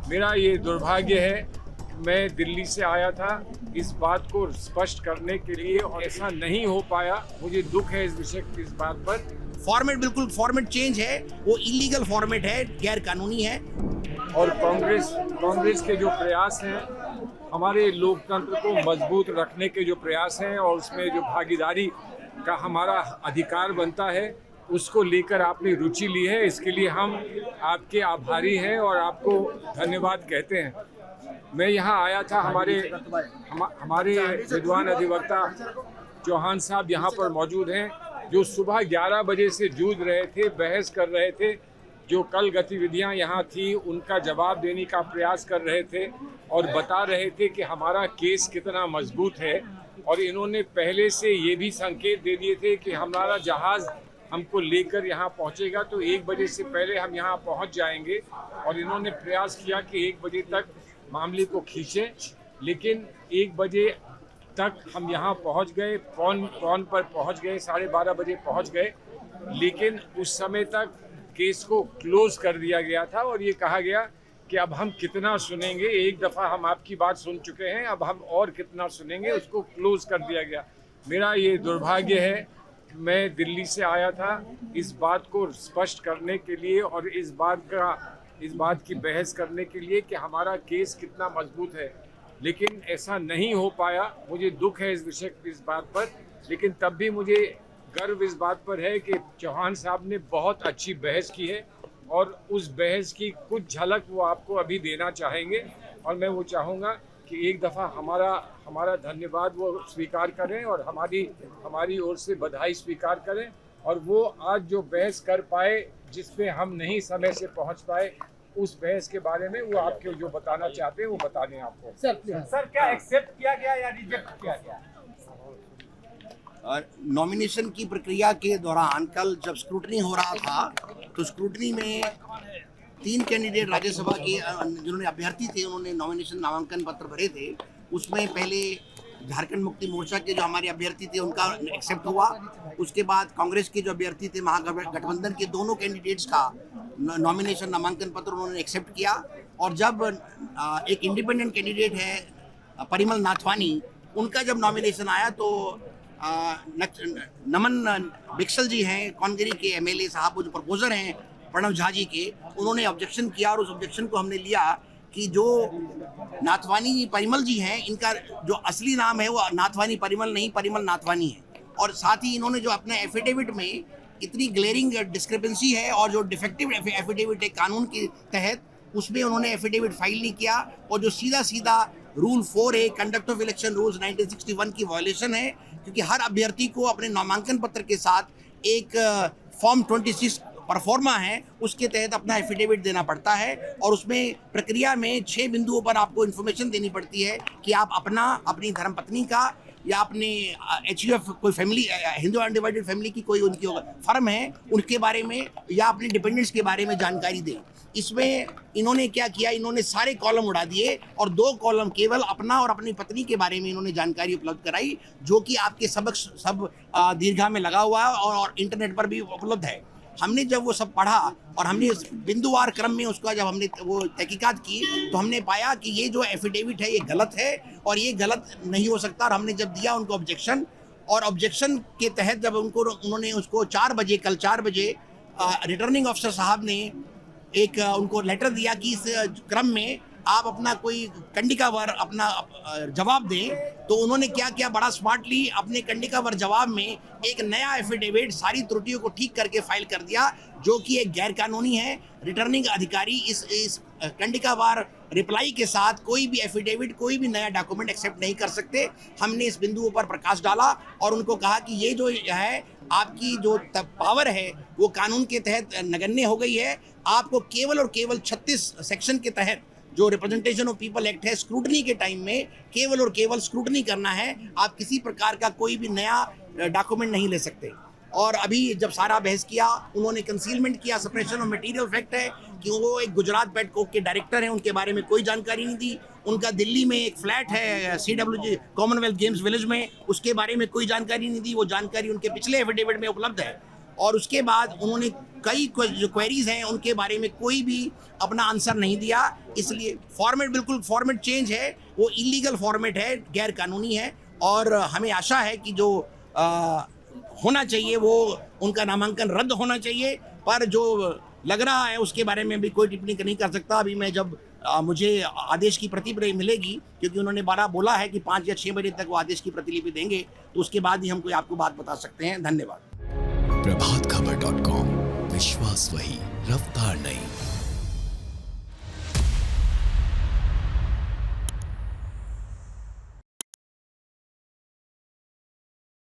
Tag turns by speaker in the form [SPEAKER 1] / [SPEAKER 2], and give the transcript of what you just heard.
[SPEAKER 1] मेरा ये दुर्भाग्य है, मैं दिल्ली से आया था इस बात को स्पष्ट करने के लिए और ऐसा नहीं हो पाया। मुझे दुख है इस बात पर।
[SPEAKER 2] फॉर्मेट बिल्कुल फॉर्मेट चेंज है, वो इलीगल फॉर्मेट है, गैर कानूनी है।
[SPEAKER 1] और कांग्रेस के जो प्रयास हैं, हमारे लोकतंत्र को मजबूत रखने के जो प्रयास हैं और उसमें जो भागीदारी का हमारा अधिकार बनता है, उसको लेकर आपने रुचि ली है। इसके लिए हम आपके आभारी हैं और आपको धन्यवाद कहते हैं। मैं यहाँ आया था, हमारे विद्वान अधिवक्ता चौहान साहब यहाँ पर मौजूद हैं, जो सुबह 11 बजे से जूझ रहे थे, बहस कर रहे थे। जो कल गतिविधियां यहाँ थी उनका जवाब देने का प्रयास कर रहे थे और बता रहे थे कि हमारा केस कितना मजबूत है। और इन्होंने पहले से ये भी संकेत दे दिए थे कि हमारा जहाज़ हमको लेकर यहाँ पहुँचेगा तो 1 बजे से पहले हम यहाँ पहुँच जाएंगे। और इन्होंने प्रयास किया कि 1 बजे तक मामले को खींचें, लेकिन 1 बजे तक हम यहाँ पहुँच गए, पौन पर पहुँच गए, 12:30 बजे पहुँच गए, लेकिन उस समय तक केस को क्लोज कर दिया गया था और ये कहा गया कि अब हम कितना सुनेंगे, एक दफ़ा हम आपकी बात सुन चुके हैं, अब हम और कितना सुनेंगे, उसको क्लोज कर दिया गया। मेरा ये दुर्भाग्य है, मैं दिल्ली से आया था इस बात को स्पष्ट करने के लिए और इस बात की बहस करने के लिए कि हमारा केस कितना मजबूत है, लेकिन ऐसा नहीं हो पाया। मुझे दुख है इस बात पर, लेकिन तब भी मुझे गर्व इस बात पर है कि चौहान साहब ने बहुत अच्छी बहस की है और उस बहस की कुछ झलक वो आपको अभी देना चाहेंगे। और मैं वो चाहूँगा कि एक दफ़ा हमारा धन्यवाद वो स्वीकार करें और हमारी ओर से बधाई स्वीकार करें। और वो आज जो बहस कर पाए, जिसमें हम नहीं समय से पहुंच पाए, उस बहस के बारे में वो आपको जो बताना चाहते हैं वो बता दें आपको।
[SPEAKER 3] सर क्या एक्सेप्ट किया गया या रिजेक्ट किया गया?
[SPEAKER 2] नॉमिनेशन की प्रक्रिया के दौरान कल जब स्क्रूटनी हो रहा था तो स्क्रूटनी में 3 कैंडिडेट राज्यसभा के जिन्होंने अभ्यर्थी थे, उन्होंने नॉमिनेशन नामांकन पत्र भरे थे। उसमें पहले झारखंड मुक्ति मोर्चा के जो हमारे अभ्यर्थी थे उनका एक्सेप्ट हुआ। उसके बाद कांग्रेस के जो अभ्यर्थी थे, महागठबंधन के दोनों कैंडिडेट्स का नॉमिनेशन नामांकन पत्र उन्होंने एक्सेप्ट किया। और जब एक इंडिपेंडेंट कैंडिडेट है परिमल नाथवानी, उनका जब नॉमिनेशन आया तो नमन बिक्सल जी हैं, कौनगिरी के एमएलए साहब, वो जो प्रपोजर हैं प्रणव झा जी के, उन्होंने ऑब्जेक्शन किया और उस ऑब्जेक्शन को हमने लिया कि जो नाथवानी परिमल जी हैं, इनका जो असली नाम है वो नाथवानी परिमल नहीं, परिमल नाथवानी है। और साथ ही इन्होंने जो अपने एफिडेविट में इतनी ग्लेरिंग डिस्क्रिपेंसी है और जो डिफेक्टिव एफिडेविट है कानून के तहत, उसमें उन्होंने एफिडेविट फाइल नहीं किया। और जो सीधा rule 4A conduct of election rules 1961 की वायलेशन है, क्योंकि हर अभ्यर्थी को अपने नामांकन पत्र के साथ एक फॉर्म 26 परफॉर्मा है, उसके तहत अपना एफिडेविट देना पड़ता है। और उसमें प्रक्रिया में 6 बिंदुओं पर आपको इन्फॉर्मेशन देनी पड़ती है कि आप अपनी धर्मपत्नी का या अपने HUF कोई फैमिली, हिंदू अनडिवाइडेड फैमिली की कोई उनकी फर्म है, उनके बारे में या अपने डिपेंडेंट्स के बारे में जानकारी दें। इसमें इन्होंने क्या किया, इन्होंने सारे कॉलम उड़ा दिए और 2 कॉलम केवल अपना और अपनी पत्नी के बारे में इन्होंने जानकारी उपलब्ध कराई, जो कि आपके सब दीर्घा में लगा हुआ है और इंटरनेट पर भी उपलब्ध है। हमने जब वो सब पढ़ा और हमने बिंदुवार क्रम में उसका जब हमने वो तहकीकात की तो हमने पाया कि ये जो एफिडेविट है ये गलत है और ये गलत नहीं हो सकता। और हमने जब दिया उनको ऑब्जेक्शन, और ऑब्जेक्शन के तहत जब उन्होंने उसको 4 बजे रिटर्निंग ऑफिसर साहब ने एक उनको लेटर दिया कि इस क्रम में आप अपना कोई कंडिकावर अपना जवाब दें, तो उन्होंने क्या किया, बड़ा स्मार्टली अपने कंडिकावर जवाब में एक नया एफिडेविट सारी त्रुटियों को ठीक करके फाइल कर दिया, जो कि एक गैर कानूनी है। रिटर्निंग अधिकारी इस कंडिकावार रिप्लाई के साथ कोई भी एफिडेविट, कोई भी नया डॉक्यूमेंट एक्सेप्ट नहीं कर सकते। हमने इस बिंदुओं पर प्रकाश डाला और उनको कहा कि ये जो है आपकी जो पावर है वो कानून के तहत नगण्य हो गई है। आपको केवल और केवल 36 सेक्शन के तहत जो रिप्रेजेंटेशन ऑफ पीपल एक्ट है, स्क्रूटनी के टाइम में केवल और केवल स्क्रूटनी करना है, आप किसी प्रकार का कोई भी नया डॉक्यूमेंट नहीं ले सकते। और अभी जब सारा बहस किया, उन्होंने कंसीलमेंट किया, सप्रेशन ऑफ मटेरियल फैक्ट है कि वो एक गुजरात पेटकोक के डायरेक्टर हैं, उनके बारे में कोई जानकारी नहीं दी। उनका दिल्ली में एक फ्लैट है CWG कॉमनवेल्थ गेम्स विलेज में, उसके बारे में कोई जानकारी नहीं दी। वो जानकारी उनके पिछले एफिडेविट में उपलब्ध है। और उसके बाद उन्होंने कई जो क्वेरीज हैं उनके बारे में कोई भी अपना आंसर नहीं दिया। इसलिए फॉर्मेट बिल्कुल फॉर्मेट चेंज है, वो इलीगल फॉर्मेट है, गैर कानूनी है। और हमें आशा है कि जो होना चाहिए वो उनका नामांकन रद्द होना चाहिए, पर जो लग रहा है उसके बारे में भी कोई टिप्पणी नहीं कर सकता। अभी मैं जब मुझे आदेश की प्रति मिलेगी, क्योंकि उन्होंने 12 बोला है कि 5 या 6 बजे तक वो आदेश की प्रतिलिपि देंगे, तो उसके बाद ही हम कोई आपको बात बता सकते हैं। धन्यवाद।
[SPEAKER 4] प्रभातखबर.com, विश्वास वही, रफ्तार नहीं।